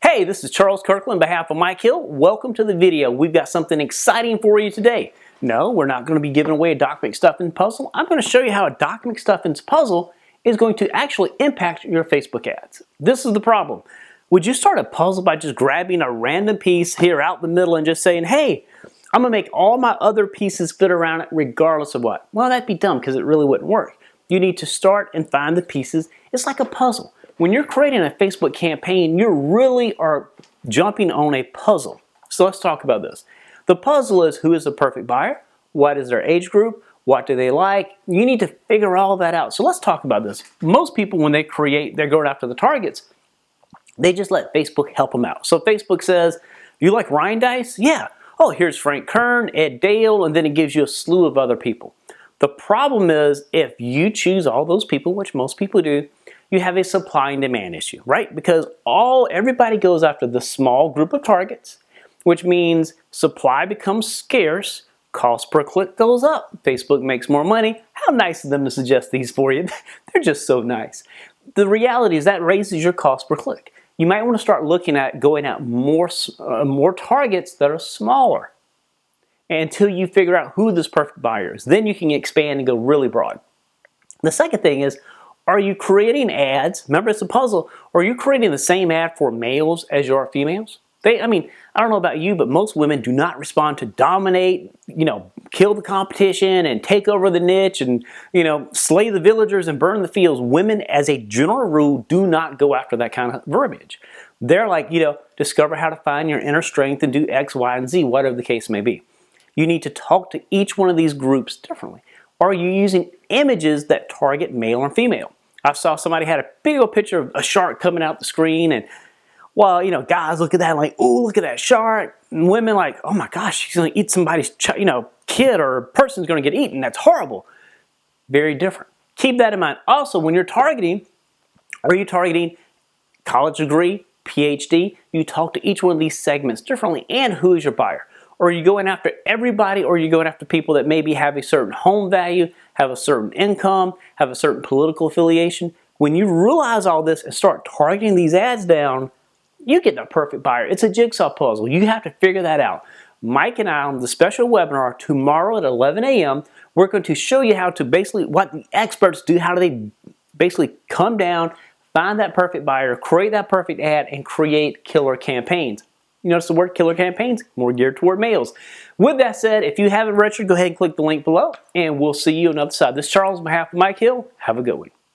Hey, this is Charles Kirkland on behalf of Mike Hill. Welcome to the video. We've got something exciting for you today. No, we're not going to be giving away a Doc McStuffins puzzle. I'm going to show you how a Doc McStuffins puzzle is going to actually impact your Facebook ads. This is the problem. Would you start a puzzle by just grabbing a random piece here out the middle and just saying, hey, I'm going to make all my other pieces fit around it regardless of what? Well, that'd be dumb because it really wouldn't work. You need to start and find the pieces. It's like a puzzle. When you're creating a Facebook campaign, you really are jumping on a puzzle. So let's talk about this. The puzzle is, who is the perfect buyer? What is their age group? What do they like? You need to figure all that out. So let's talk about this. Most people, when they're going after the targets, they just let Facebook help them out. So Facebook says, you like Ryan Dice? Yeah. Oh, here's Frank Kern, Ed Dale, and then it gives you a slew of other people. The problem is, if you choose all those people, which most people do, you have a supply and demand issue, right? Because everybody goes after the small group of targets, which means supply becomes scarce, cost per click goes up, Facebook makes more money. How nice of them to suggest these for you. They're just so nice. The reality is that raises your cost per click. You might want to start looking at going at more targets that are smaller until you figure out who this perfect buyer is. Then you can expand and go really broad. The second thing is, are you creating ads? Remember, it's a puzzle. Or are you creating the same ad for males as you are females? I don't know about you, but most women do not respond to dominate, kill the competition and take over the niche and, slay the villagers and burn the fields. Women, as a general rule, do not go after that kind of verbiage. They're like, discover how to find your inner strength and do X, Y, and Z, whatever the case may be. You need to talk to each one of these groups differently. Are you using images that target male and female? I saw somebody had a big old picture of a shark coming out the screen, and guys look at that like, ooh, look at that shark. And women like, oh my gosh, she's going to eat somebody's kid or person's going to get eaten. That's horrible. Very different. Keep that in mind. Also, when you're targeting, are you targeting college degree, PhD? You talk to each one of these segments differently, and who is your buyer? Or are you going after everybody, or are you going after people that maybe have a certain home value, have a certain income, have a certain political affiliation? When you realize all this and start targeting these ads down, you get the perfect buyer. It's a jigsaw puzzle. You have to figure that out. Mike and I, on the special webinar tomorrow at 11 a.m., we're going to show you how to what the experts do, how do they basically come down, find that perfect buyer, create that perfect ad, and create killer campaigns. You notice the word killer campaigns, more geared toward males. With that said, if you haven't registered, go ahead and click the link below, and we'll see you on the other side. This is Charles on behalf of Mike Hill. Have a good one.